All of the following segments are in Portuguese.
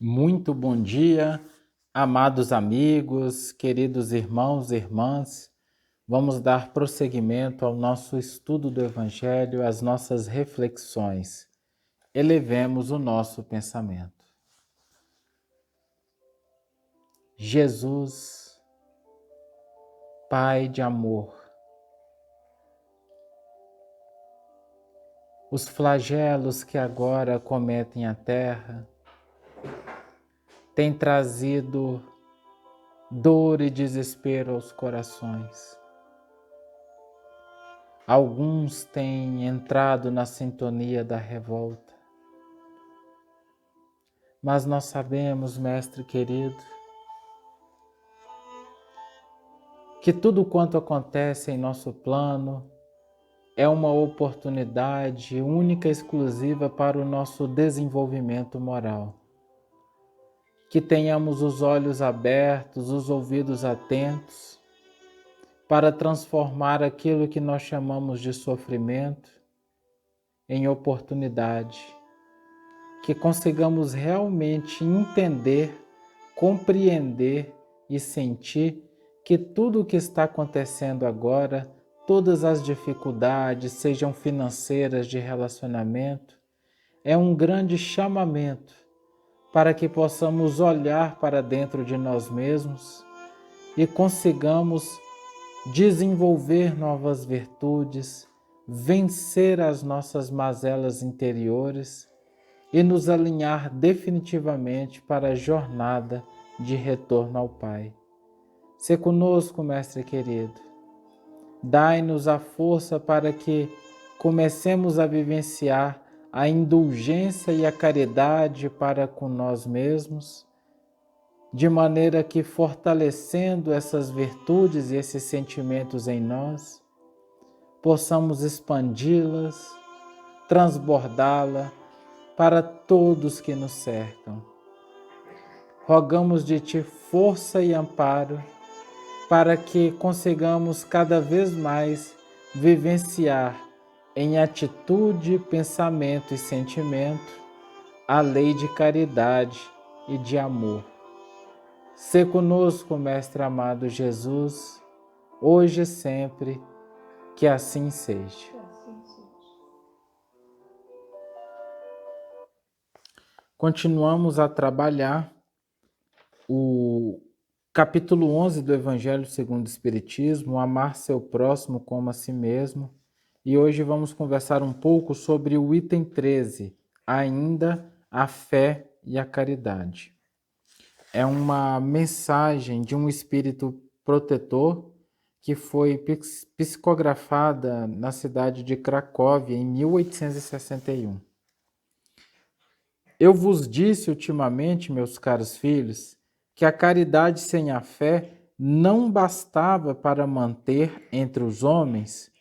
Muito bom dia, amados amigos, queridos irmãos e irmãs. Vamos dar prosseguimento ao nosso estudo do Evangelho, às nossas reflexões. Elevemos o nosso pensamento. Jesus, Pai de amor, os flagelos que agora acometem a terra têm trazido dor e desespero aos corações. Alguns têm entrado na sintonia da revolta. Mas nós sabemos, Mestre querido, que tudo quanto acontece em nosso plano é uma oportunidade única e exclusiva para o nosso desenvolvimento moral. Que tenhamos os olhos abertos, os ouvidos atentos, para transformar aquilo que nós chamamos de sofrimento em oportunidade. Que consigamos realmente entender, compreender e sentir que tudo o que está acontecendo agora, todas as dificuldades, sejam financeiras, de relacionamento, é um grande chamamento para que possamos olhar para dentro de nós mesmos e consigamos desenvolver novas virtudes, vencer as nossas mazelas interiores e nos alinhar definitivamente para a jornada de retorno ao Pai. Sê conosco, Mestre querido. Dai-nos a força para que comecemos a vivenciar a indulgência e a caridade para com nós mesmos, de maneira que, fortalecendo essas virtudes e esses sentimentos em nós, possamos expandi-las, transbordá-la para todos que nos cercam. Rogamos de Ti força e amparo para que consigamos cada vez mais vivenciar em atitude, pensamento e sentimento a lei de caridade e de amor. Sê conosco, Mestre amado Jesus, hoje e sempre, que assim seja. Continuamos a trabalhar o capítulo 11 do Evangelho segundo o Espiritismo, amar seu próximo como a si mesmo, e hoje vamos conversar um pouco sobre o item 13, ainda a fé e a caridade. É uma mensagem de um espírito protetor que foi psicografada na cidade de Cracóvia em 1861. Eu vos disse ultimamente, meus caros filhos, que a caridade sem a fé não bastava para manter entre os homens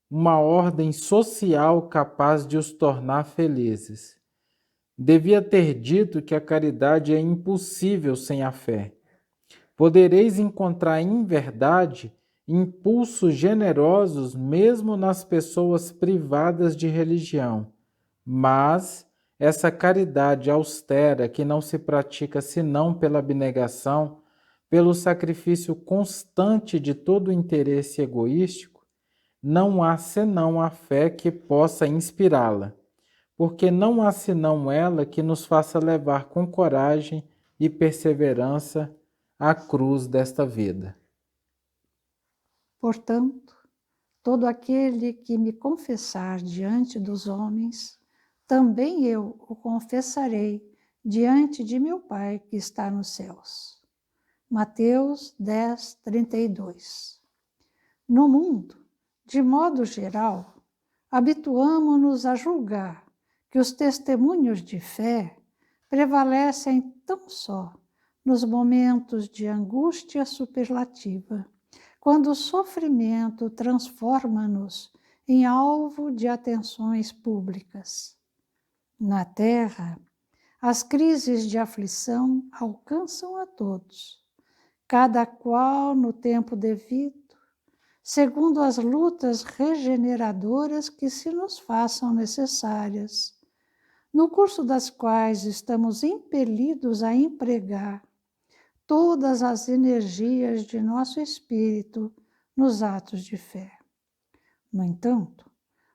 uma ordem social capaz de os tornar felizes. Devia ter dito que a caridade é impossível sem a fé. Podereis encontrar em verdade impulsos generosos mesmo nas pessoas privadas de religião, mas essa caridade austera que não se pratica senão pela abnegação, pelo sacrifício constante de todo o interesse egoístico, não há senão a fé que possa inspirá-la, porque não há senão ela que nos faça levar com coragem e perseverança a cruz desta vida. Portanto, todo aquele que me confessar diante dos homens, também eu o confessarei diante de meu Pai que está nos céus. Mateus 10, 32. No mundo, de modo geral, habituamo-nos a julgar que os testemunhos de fé prevalecem tão só nos momentos de angústia superlativa, quando o sofrimento transforma-nos em alvo de atenções públicas. Na Terra, as crises de aflição alcançam a todos, cada qual no tempo devido, segundo as lutas regeneradoras que se nos façam necessárias, no curso das quais estamos impelidos a empregar todas as energias de nosso espírito nos atos de fé. No entanto,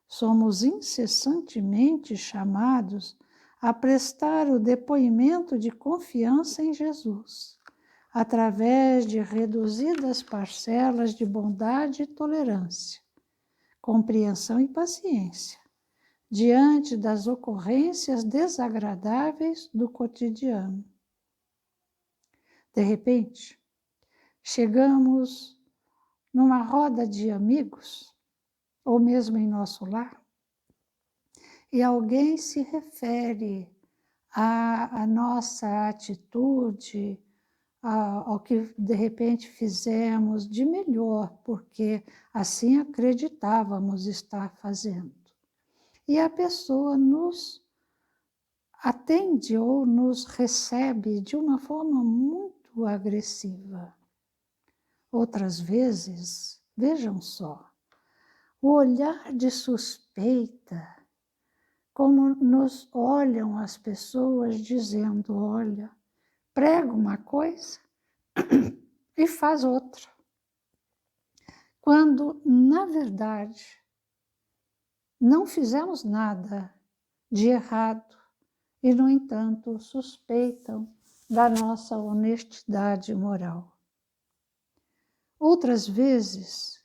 somos incessantemente chamados a prestar o depoimento de confiança em Jesus, através de reduzidas parcelas de bondade e tolerância, compreensão e paciência, diante das ocorrências desagradáveis do cotidiano. De repente, chegamos numa roda de amigos, ou mesmo em nosso lar, e alguém se refere à nossa atitude, ao que de repente fizemos de melhor, porque assim acreditávamos estar fazendo. E a pessoa nos atende ou nos recebe de uma forma muito agressiva. Outras vezes, vejam só, o olhar de suspeita, como nos olham as pessoas dizendo, olha, prega uma coisa e faz outra. Quando, na verdade, não fizemos nada de errado e, no entanto, suspeitam da nossa honestidade moral. Outras vezes,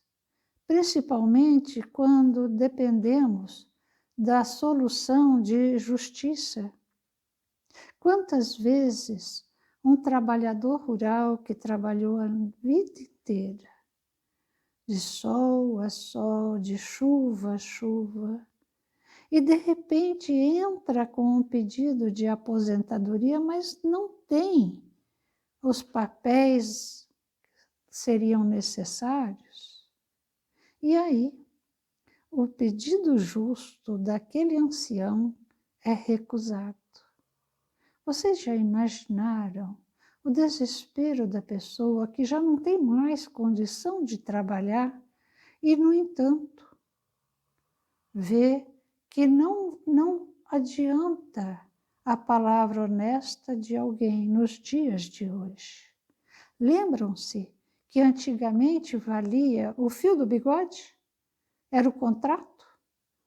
principalmente quando dependemos da solução de justiça. Quantas vezes um trabalhador rural que trabalhou a vida inteira, de sol a sol, de chuva a chuva, e de repente entra com um pedido de aposentadoria, mas não tem os papéis que seriam necessários. E aí, o pedido justo daquele ancião é recusado. Vocês já imaginaram o desespero da pessoa que já não tem mais condição de trabalhar e, no entanto, vê que não adianta a palavra honesta de alguém nos dias de hoje? Lembram-se que antigamente valia o fio do bigode? Era o contrato?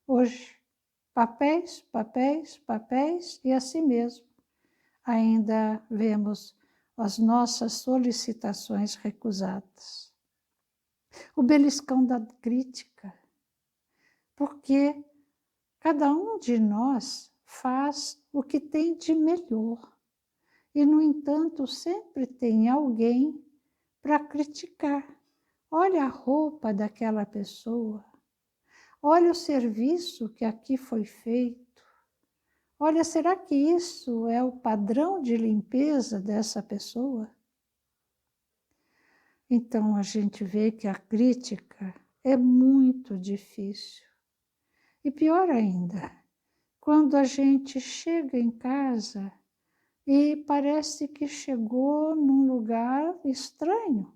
Hoje, papéis, papéis, papéis e assim mesmo. Ainda vemos as nossas solicitações recusadas. O beliscão da crítica, porque cada um de nós faz o que tem de melhor e, no entanto, sempre tem alguém para criticar. Olha a roupa daquela pessoa, olha o serviço que aqui foi feito. Olha, será que isso é o padrão de limpeza dessa pessoa? Então a gente vê que a crítica é muito difícil. E pior ainda, quando a gente chega em casa e parece que chegou num lugar estranho,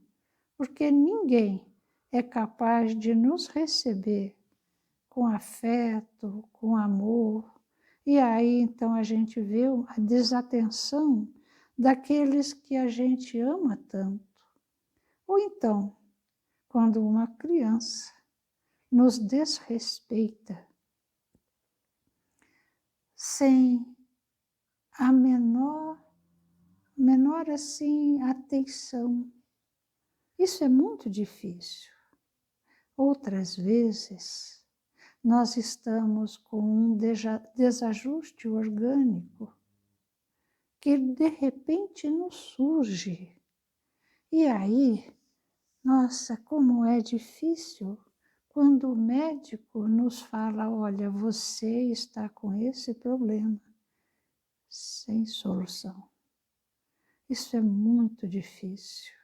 porque ninguém é capaz de nos receber com afeto, com amor. E aí, então, a gente vê a desatenção daqueles que a gente ama tanto. Ou então, quando uma criança nos desrespeita sem a menor assim, atenção. Isso é muito difícil. Outras vezes, nós estamos com um desajuste orgânico que de repente nos surge. E aí, nossa, como é difícil quando o médico nos fala, olha, você está com esse problema, sem solução. Isso é muito difícil.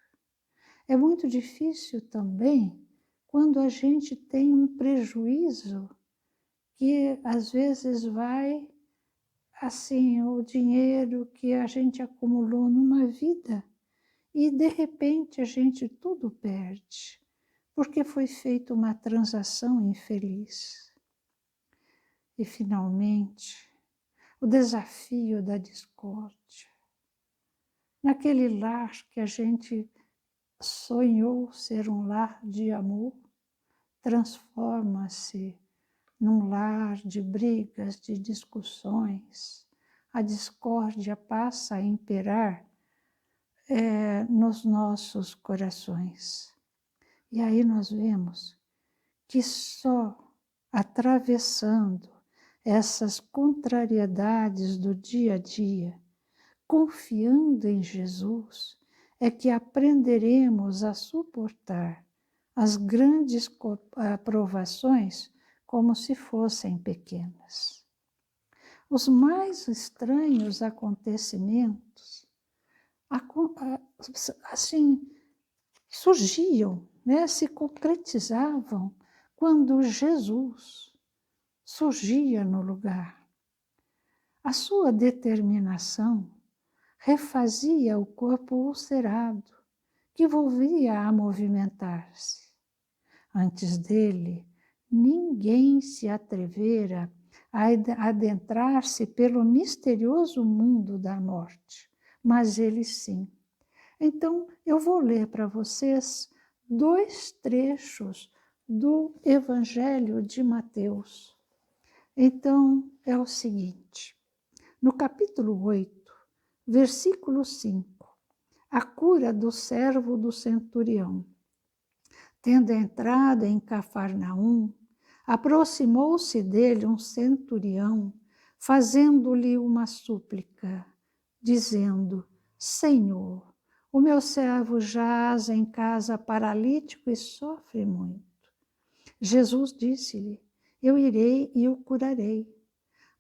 É muito difícil também quando a gente tem um prejuízo que às vezes vai, assim, o dinheiro que a gente acumulou numa vida e de repente a gente tudo perde, porque foi feita uma transação infeliz. E finalmente, o desafio da discórdia. Naquele lar que a gente sonhou ser um lar de amor, transforma-se num lar de brigas, de discussões. A discórdia passa a imperar nos nossos corações. E aí nós vemos que só atravessando essas contrariedades do dia a dia, confiando em Jesus, é que aprenderemos a suportar as grandes provações como se fossem pequenas. Os mais estranhos acontecimentos assim surgiam, né, se concretizavam quando Jesus surgia no lugar. A sua determinação refazia o corpo ulcerado, que volvia a movimentar-se. Antes dele, ninguém se atrevera a adentrar-se pelo misterioso mundo da morte, mas ele sim. Então, eu vou ler para vocês 2 trechos do Evangelho de Mateus. Então, é o seguinte, no capítulo 8, versículo 5, a cura do servo do centurião. Tendo entrado em Cafarnaum, aproximou-se dele um centurião, fazendo-lhe uma súplica, dizendo: Senhor, o meu servo jaz em casa paralítico e sofre muito. Jesus disse-lhe: Eu irei e o curarei.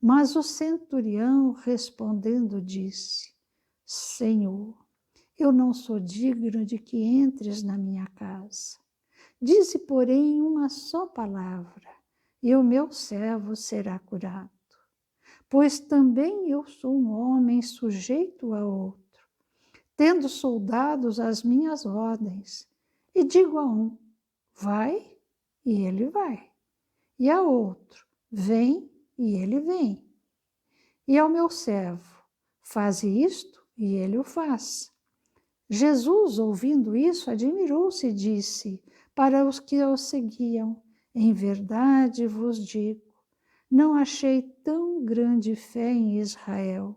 Mas o centurião, respondendo, disse: Senhor, eu não sou digno de que entres na minha casa. Dize, porém, uma só palavra, e o meu servo será curado. Pois também eu sou um homem sujeito a outro, tendo soldados às minhas ordens, e digo a um: vai, e ele vai, e a outro: vem, e ele vem. E ao meu servo: faze isto, e ele o faz. Jesus, ouvindo isso, admirou-se e disse para os que o seguiam: em verdade vos digo, não achei tão grande fé em Israel.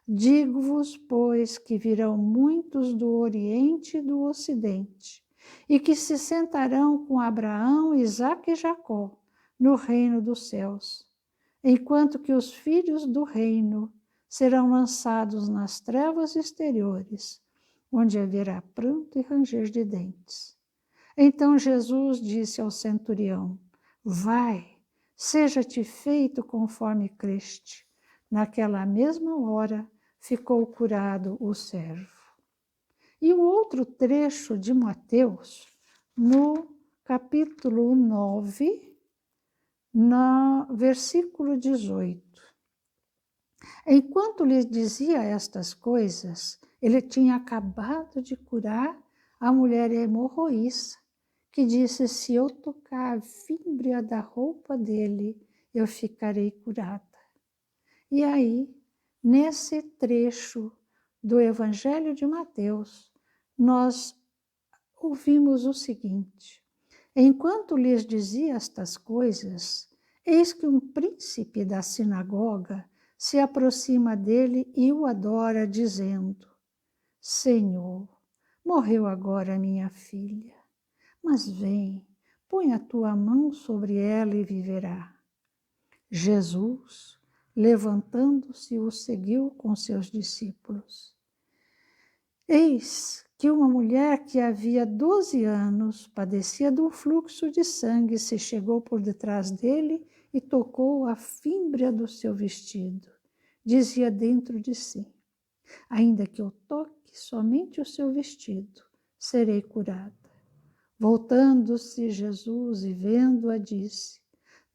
Digo-vos, pois, que virão muitos do Oriente e do Ocidente, e que se sentarão com Abraão, Isaque e Jacó no reino dos céus, enquanto que os filhos do reino serão lançados nas trevas exteriores, onde haverá pranto e ranger de dentes. Então Jesus disse ao centurião: vai, seja-te feito conforme creste. Naquela mesma hora ficou curado o servo. E o outro trecho de Mateus, no capítulo 9, no versículo 18. Enquanto lhe dizia estas coisas, ele tinha acabado de curar a mulher hemorroíça, que disse: se eu tocar a fímbria da roupa dele, eu ficarei curada. E aí, nesse trecho do Evangelho de Mateus, nós ouvimos o seguinte: enquanto lhes dizia estas coisas, eis que um príncipe da sinagoga se aproxima dele e o adora, dizendo: Senhor, morreu agora minha filha, mas vem, põe a tua mão sobre ela e viverá. Jesus, levantando-se, o seguiu com seus discípulos. Eis que uma mulher que havia 12 anos padecia de um fluxo de sangue se chegou por detrás dele e tocou a fímbria do seu vestido. Dizia dentro de si: ainda que eu toque somente o seu vestido, serei curada. Voltando-se Jesus e vendo-a, disse: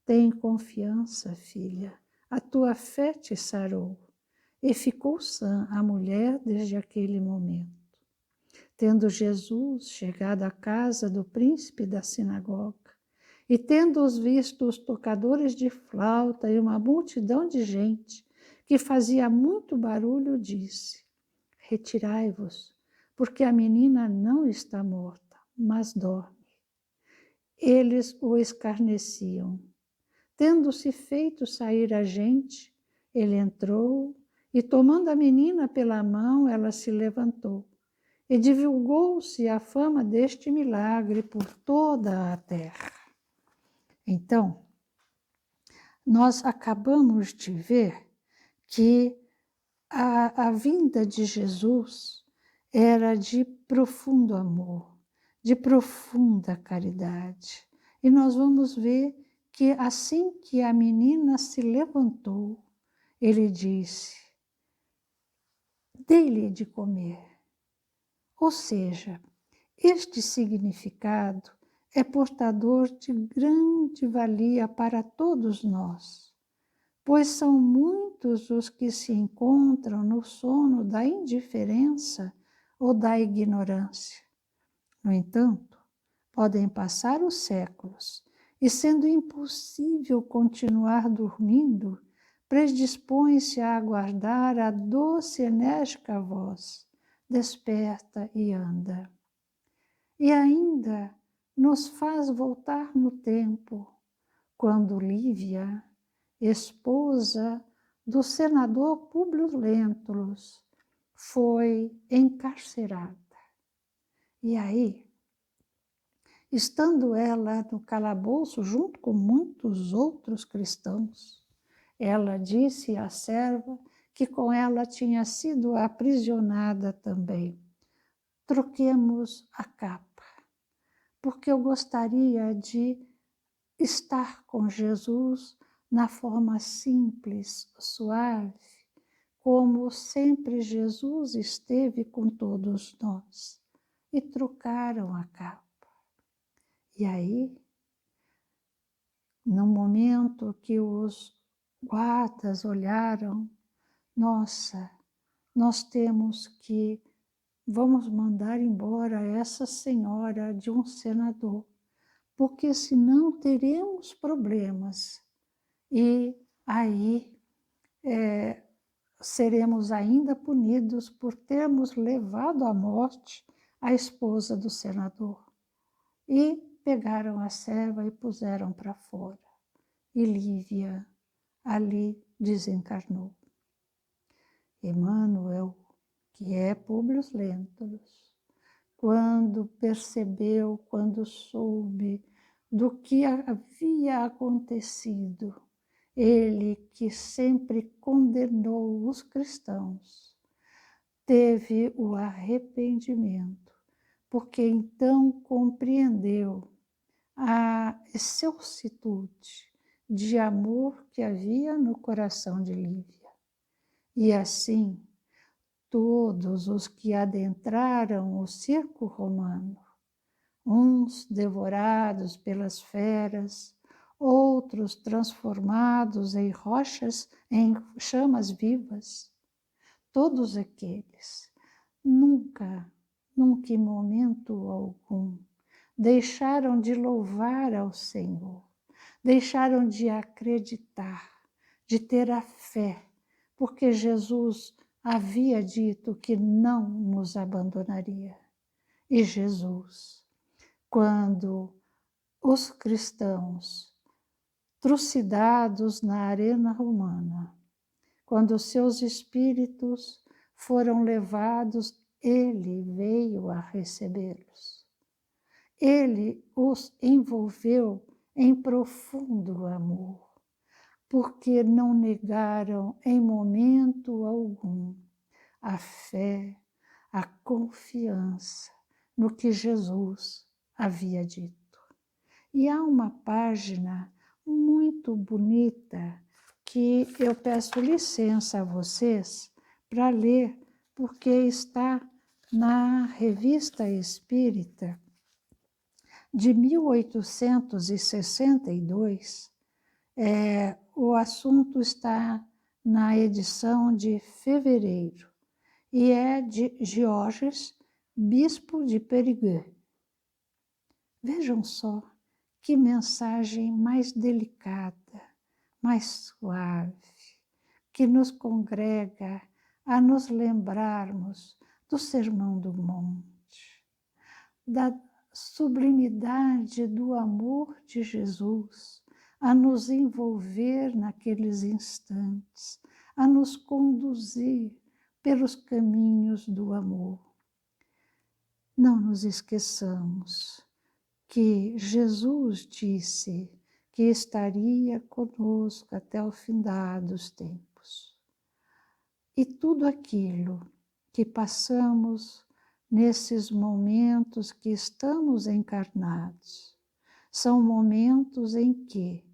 tem confiança, filha, a tua fé te sarou. E ficou sã a mulher desde aquele momento. Tendo Jesus chegado à casa do príncipe da sinagoga, e tendo-os visto os tocadores de flauta e uma multidão de gente que fazia muito barulho, disse: Retirai-vos, porque a menina não está morta, mas dorme. Eles o escarneciam. Tendo-se feito sair a gente, ele entrou e, tomando a menina pela mão, ela se levantou. E divulgou-se a fama deste milagre por toda a terra. Então, nós acabamos de ver que a vinda de Jesus era de profundo amor, de profunda caridade. E nós vamos ver que assim que a menina se levantou, ele disse: dê-lhe de comer. Ou seja, este significado é portador de grande valia para todos nós, pois são muitos os que se encontram no sono da indiferença ou da ignorância. No entanto, podem passar os séculos e, sendo impossível continuar dormindo, predispõe-se a aguardar a doce e enérgica voz: desperta e anda. E ainda nos faz voltar no tempo, quando Lívia, esposa do senador Públio Lentulus, foi encarcerada. E aí, estando ela no calabouço junto com muitos outros cristãos, ela disse à serva que com ela tinha sido aprisionada também: troquemos a capa, porque eu gostaria de estar com Jesus na forma simples, suave, como sempre Jesus esteve com todos nós. E trocaram a capa. E aí, no momento que os guardas olharam, nossa, nós temos que, vamos mandar embora essa senhora de um senador, porque senão teremos problemas. E aí seremos ainda punidos por termos levado à morte a esposa do senador. E pegaram a serva e puseram para fora. E Lívia ali desencarnou. Emmanuel, que é Públio Lentulus, quando percebeu, quando soube do que havia acontecido, ele que sempre condenou os cristãos, teve o arrependimento, porque então compreendeu a excelsitude de amor que havia no coração de Lívia. E assim, todos os que adentraram o circo romano, uns devorados pelas feras, outros transformados em rochas, em chamas vivas, todos aqueles, nunca em momento algum, deixaram de louvar ao Senhor, deixaram de acreditar, de ter a fé, porque Jesus havia dito que não nos abandonaria. E Jesus, quando os cristãos, trucidados na arena romana, quando seus espíritos foram levados, ele veio a recebê-los. Ele os envolveu em profundo amor, porque não negaram em momento algum a fé, a confiança no que Jesus havia dito. E há uma página muito bonita que eu peço licença a vocês para ler, porque está na Revista Espírita de 1862. O assunto está na edição de fevereiro e é de Georges, bispo de Périgueux. Vejam só que mensagem mais delicada, mais suave, que nos congrega a nos lembrarmos do Sermão do Monte, da sublimidade do amor de Jesus, a nos envolver naqueles instantes, a nos conduzir pelos caminhos do amor. Não nos esqueçamos que Jesus disse que estaria conosco até o findar dos tempos. E tudo aquilo que passamos nesses momentos que estamos encarnados, são momentos em que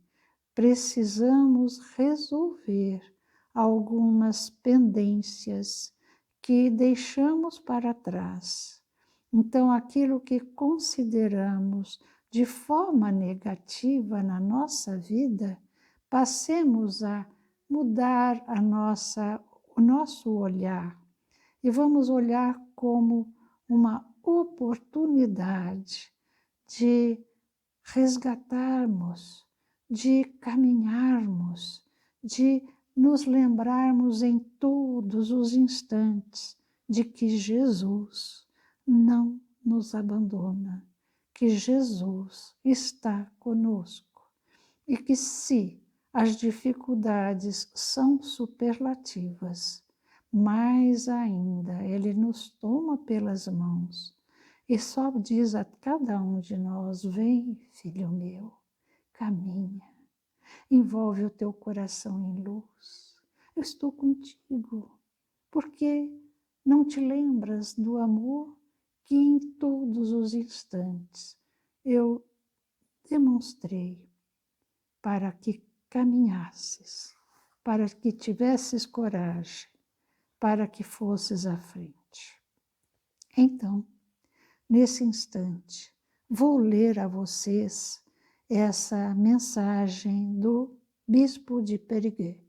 precisamos resolver algumas pendências que deixamos para trás. Então, aquilo que consideramos de forma negativa na nossa vida, passemos a mudar o nosso olhar e vamos olhar como uma oportunidade de resgatarmos, de caminharmos, de nos lembrarmos em todos os instantes de que Jesus não nos abandona, que Jesus está conosco e que se as dificuldades são superlativas, mais ainda Ele nos toma pelas mãos e só diz a cada um de nós: vem, filho meu, caminha, envolve o teu coração em luz. Eu estou contigo, porque não te lembras do amor que em todos os instantes eu demonstrei para que caminhasses, para que tivesses coragem, para que fosses à frente. Então, nesse instante, vou ler a vocês essa mensagem do Bispo de Périgueux.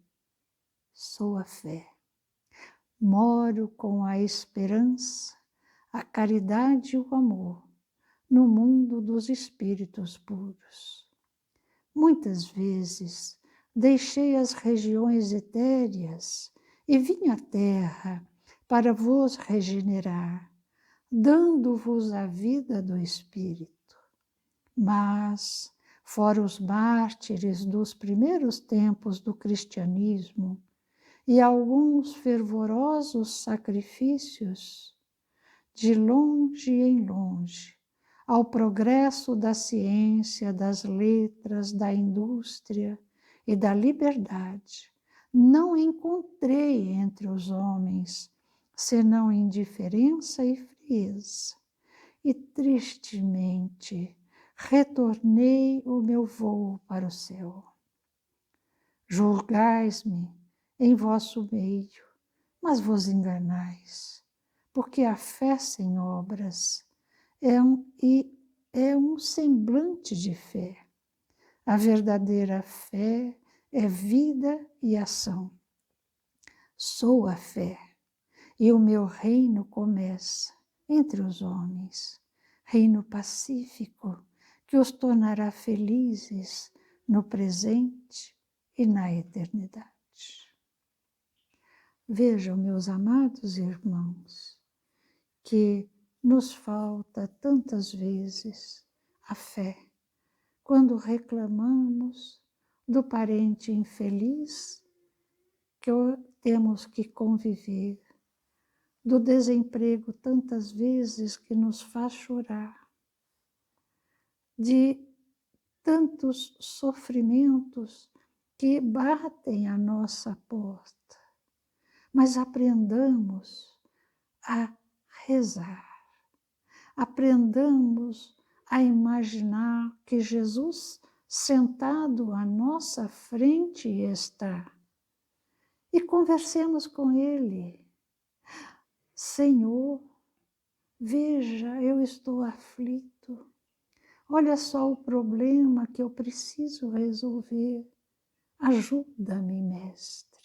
Sou a fé. Moro com a esperança, a caridade e o amor no mundo dos espíritos puros. Muitas vezes deixei as regiões etéreas e vim à terra para vos regenerar, dando-vos a vida do Espírito. Mas, fora os mártires dos primeiros tempos do cristianismo e alguns fervorosos sacrifícios, de longe em longe, ao progresso da ciência, das letras, da indústria e da liberdade, não encontrei entre os homens senão indiferença e frieza, e tristemente retornei o meu vôo para o céu. Julgais-me em vosso meio, mas vos enganais, porque a fé sem obras é um semblante de fé. A verdadeira fé é vida e ação. Sou a fé, e o meu reino começa entre os homens, reino pacífico que os tornará felizes no presente e na eternidade. Vejam, meus amados irmãos, que nos falta tantas vezes a fé quando reclamamos do parente infeliz que temos que conviver, do desemprego tantas vezes que nos faz chorar, de tantos sofrimentos que batem à nossa porta. Mas aprendamos a rezar, aprendamos a imaginar que Jesus sentado à nossa frente está e conversemos com Ele. Senhor, veja, eu estou aflito. Olha só o problema que eu preciso resolver. Ajuda-me, Mestre.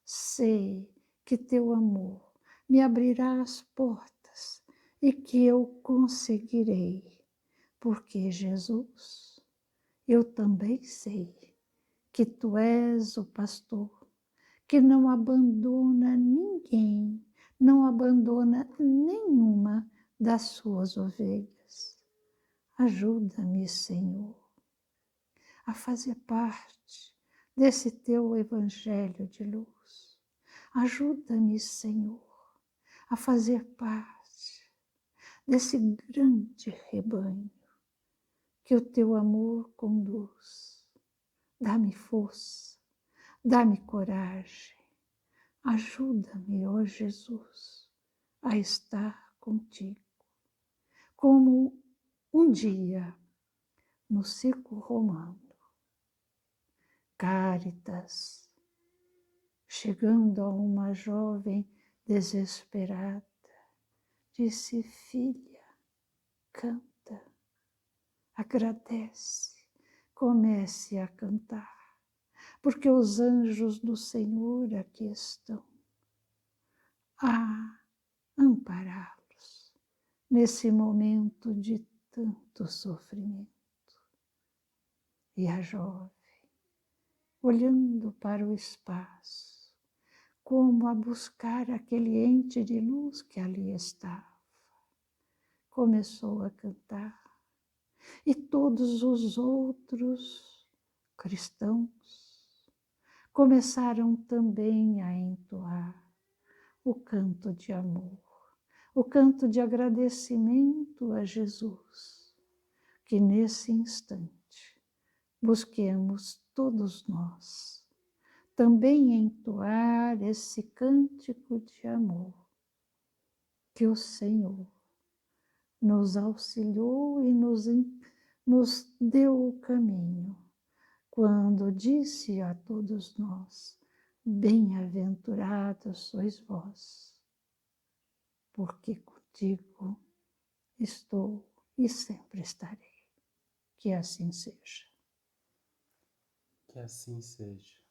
Sei que teu amor me abrirá as portas e que eu conseguirei, porque, Jesus, eu também sei que tu és o pastor que não abandona ninguém, não abandona nenhuma das suas ovelhas. Ajuda-me, Senhor, a fazer parte desse teu evangelho de luz. Ajuda-me, Senhor, a fazer parte desse grande rebanho que o teu amor conduz. Dá-me força, dá-me coragem. Ajuda-me, ó Jesus, a estar contigo. Como um dia no circo romano, Cáritas, chegando a uma jovem desesperada, disse: filha, canta, agradece, comece a cantar, porque os anjos do Senhor aqui estão a ampará-los nesse momento de tanto sofrimento. E a jovem, olhando para o espaço, como a buscar aquele ente de luz que ali estava, começou a cantar. E todos os outros cristãos começaram também a entoar o canto de amor, o canto de agradecimento a Jesus, que nesse instante busquemos todos nós também entoar esse cântico de amor que o Senhor nos auxiliou e nos deu o caminho quando disse a todos nós: bem-aventurados sois vós, porque contigo estou e sempre estarei. Que assim seja. Que assim seja.